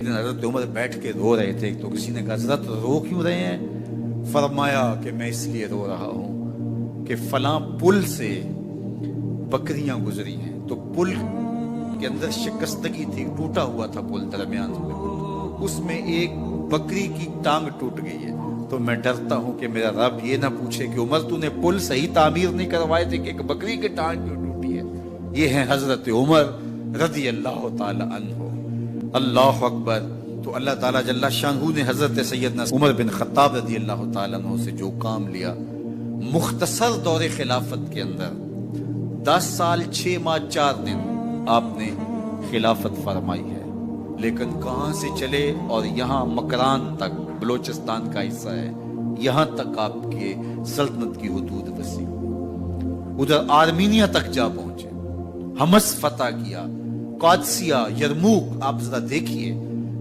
حضرت عمر بیٹھ کے رو رہے تھے تو کسی نے کہا حضرت رو کیوں رہے ہیں؟ فرمایا کہ میں اس لیے رو رہا ہوں کہ فلاں پل سے بکریاں گزری ہیں، تو پل کے اندر شکستگی تھی، ٹوٹا ہوا تھا پل درمیان میں، اس میں ایک بکری کی ٹانگ ٹوٹ گئی ہے، تو میں ڈرتا ہوں کہ میرا رب یہ نہ پوچھے کہ عمر تو نے پل صحیح تعمیر نہیں کروائے تھے کہ ایک بکری کی ٹانگ کیوں ٹوٹی ہے۔ یہ ہیں حضرت عمر رضی اللہ تعالی عنہ۔ اللہ اکبر۔ تو اللہ تعالیٰ جل شانہ نے حضرت سیدنا عمر بن خطاب رضی اللہ تعالیٰ عنہ سے جو کام لیا، مختصر دور خلافت کے اندر 10 سال 6 ماہ 4 دن آپ نے خلافت فرمائی ہے، لیکن کہاں سے چلے اور یہاں مکران تک، بلوچستان کا حصہ ہے، یہاں تک آپ کے سلطنت کی حدود وسیع، ادھر آرمینیا تک جا پہنچے، حمص فتح کیا، قادسیہ، یرموک۔ آپ ذرا دیکھیے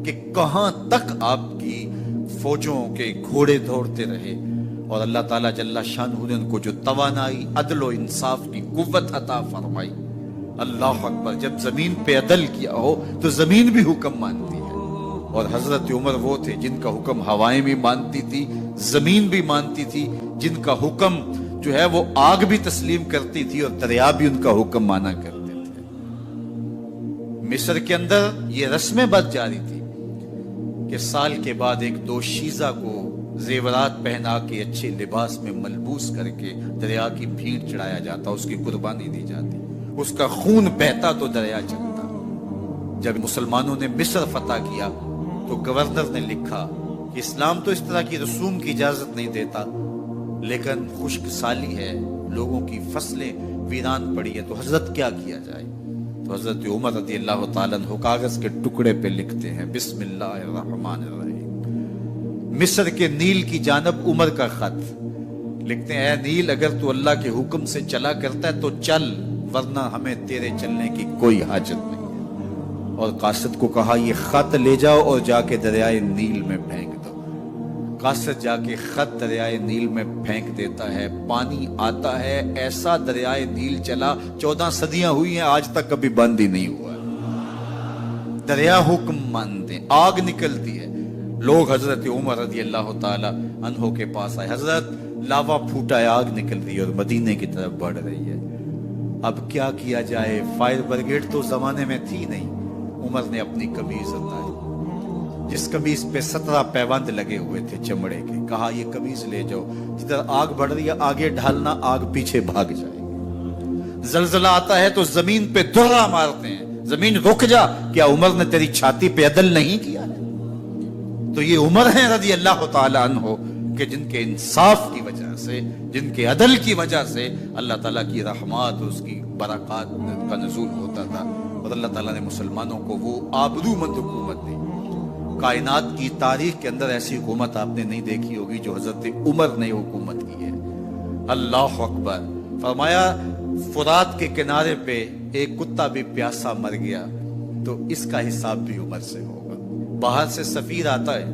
کہ کہاں تک آپ کی فوجوں کے گھوڑے دوڑتے رہے، اور اللہ تعالیٰ جل شانہ نے ان کو جو توانائی، عدل و انصاف کی قوت عطا فرمائی۔ اللہ اکبر۔ جب زمین پہ عدل کیا ہو تو زمین بھی حکم مانتی ہے، اور حضرت عمر وہ تھے جن کا حکم ہوائیں بھی مانتی تھی، زمین بھی مانتی تھی، جن کا حکم جو ہے وہ آگ بھی تسلیم کرتی تھی اور دریا بھی ان کا حکم مانا کرتے تھے۔ مصر کے اندر یہ رسمیں بد جاری تھی کہ سال کے بعد ایک دوشیزہ کو زیورات پہنا کے اچھے لباس میں ملبوس کر کے دریا کی بھیڑ چڑھایا جاتا، اس کی قربانی دی جاتی، اس کا خون بہتا تو دریا چلتا۔ جب مسلمانوں نے مصر فتح کیا تو گورنر نے لکھا کہ اسلام تو اس طرح کی رسوم کی اجازت نہیں دیتا، لیکن خشک سالی ہے، لوگوں کی فصلیں ویران پڑی ہے، تو حضرت کیا کیا جائے؟ تو حضرت عمر رضی اللہ تعالیٰ عنہ کاغذ کے ٹکڑے پہ لکھتے ہیں بسم اللہ الرحمن الرحیم، مصر کے نیل کی جانب عمر کا خط لکھتے ہیں، اے نیل اگر تو اللہ کے حکم سے چلا کرتا ہے تو چل، ورنہ ہمیں تیرے چلنے کی کوئی حاجت نہیں ہے۔ اور قاصد کو کہا یہ خط لے جاؤ اور جا کے دریائے نیل میں پھینک دو۔ قاصد جا کے خط دریائے نیل میں پھینک دیتا ہے، پانی آتا ہے، ایسا دریائے نیل چلا، 14 صدیاں ہوئی ہیں آج تک کبھی بند ہی نہیں ہوا۔ دریا حکم مانتے، آگ نکلتی ہے۔ لوگ حضرت عمر رضی اللہ تعالی عنہ کے پاس آئے، حضرت لاوا پھوٹا ہے، آگ نکل رہی ہے اور مدینے کی طرف بڑھ رہی ہے، اب کیا کیا جائے؟ فائر بریگیڈ تو زمانے میں تھی نہیں۔ عمر نے اپنی قمیض اتاری، جس قمیض پہ 17 پیوند لگے ہوئے تھے چمڑے کے، کہا یہ قمیض لے جاؤ، جدھر آگ بڑھ رہی ہے آگے ڈھالنا، آگ پیچھے بھاگ جائے گی۔ زلزلہ آتا ہے تو زمین پہ دہرا مارتے ہیں، زمین رک جا، کیا عمر نے تیری چھاتی پہ عدل نہیں کیا ہے؟ تو یہ عمر ہیں رضی اللہ تعالی عنہ کہ جن کے انصاف کی وجہ سے، جن کے عدل کی وجہ سے اللہ تعالیٰ کی رحمات، اس کی برکات کا نزول ہوتا تھا، اور اللہ تعالیٰ نے مسلمانوں کو وہ آبرو مند حکومت دی۔ کائنات کی تاریخ کے اندر ایسی حکومت آپ نے نہیں دیکھی ہوگی جو حضرت عمر نے حکومت کی ہے۔ اللہ اکبر۔ فرمایا فرات کے کنارے پہ ایک کتا بھی پیاسا مر گیا تو اس کا حساب بھی عمر سے ہوگا۔ باہر سے سفیر آتا ہے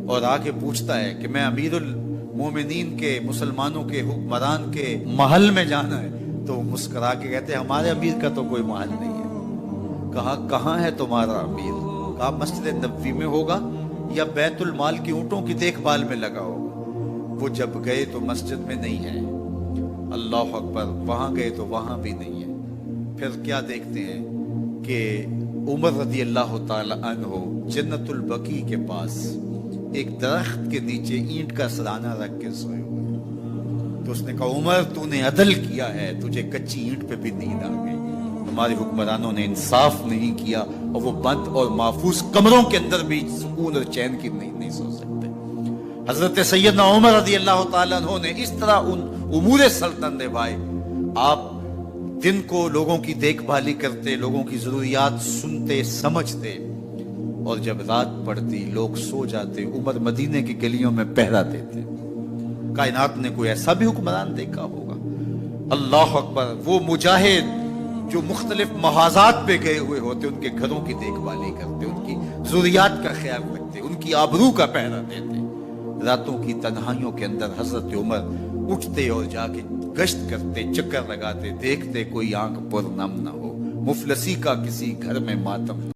اور آ کے پوچھتا ہے کہ میں امیر المومنین کے، مسلمانوں کے حکمران کے محل میں جانا ہے، تو مسکرا کے کہتے ہیں ہمارے امیر کا تو کوئی محل نہیں ہے۔ کہا کہاں ہے تمہارا امیر؟ کہا مسجد نبوی میں ہوگا یا بیت المال کی اونٹوں کی دیکھ بھال میں لگا ہوگا۔ وہ جب گئے تو مسجد میں نہیں ہے، اللہ اکبر، وہاں گئے تو وہاں بھی نہیں ہے۔ پھر کیا دیکھتے ہیں کہ عمر رضی اللہ تعالی عنہ جنت البقیع کے پاس ایک درخت کے نیچے اینٹ کا سرانہ رکھ کے سوئے ہوئے، تو اس نے کہا عمر تو نے عدل کیا ہے، تجھے کچی اینٹ پہ بھی نیند آ گئی، ہمارے حکمرانوں نے انصاف نہیں کیا، اور وہ بند اور محفوظ کمروں کے اندر بھی سکون اور چین کی نہیں سو سکتے۔ حضرت سیدنا عمر رضی اللہ تعالیٰ عنہ نے اس طرح ان امور سلطنت نبھائے۔ آپ دن کو لوگوں کی دیکھ بھالی کرتے، لوگوں کی ضروریات سنتے سمجھتے، اور جب رات پڑتی لوگ سو جاتے، عمر مدینے کی گلیوں میں پہرا دیتے۔ کائنات نے کوئی ایسا بھی حکمران دیکھا ہوگا؟ اللہ اکبر۔ وہ مجاہد جو مختلف محاذات پہ گئے ہوئے ہوتے، ان کے گھروں کی دیکھ بھالی کرتے، ان کی ضروریات کا خیال رکھتے، ان کی آبرو کا پہرا دیتے۔ راتوں کی تنہائیوں کے اندر حضرت عمر اٹھتے اور جا کے گشت کرتے، چکر لگاتے، دیکھتے کوئی آنکھ پر نم نہ ہو، مفلسی کا کسی گھر میں ماتم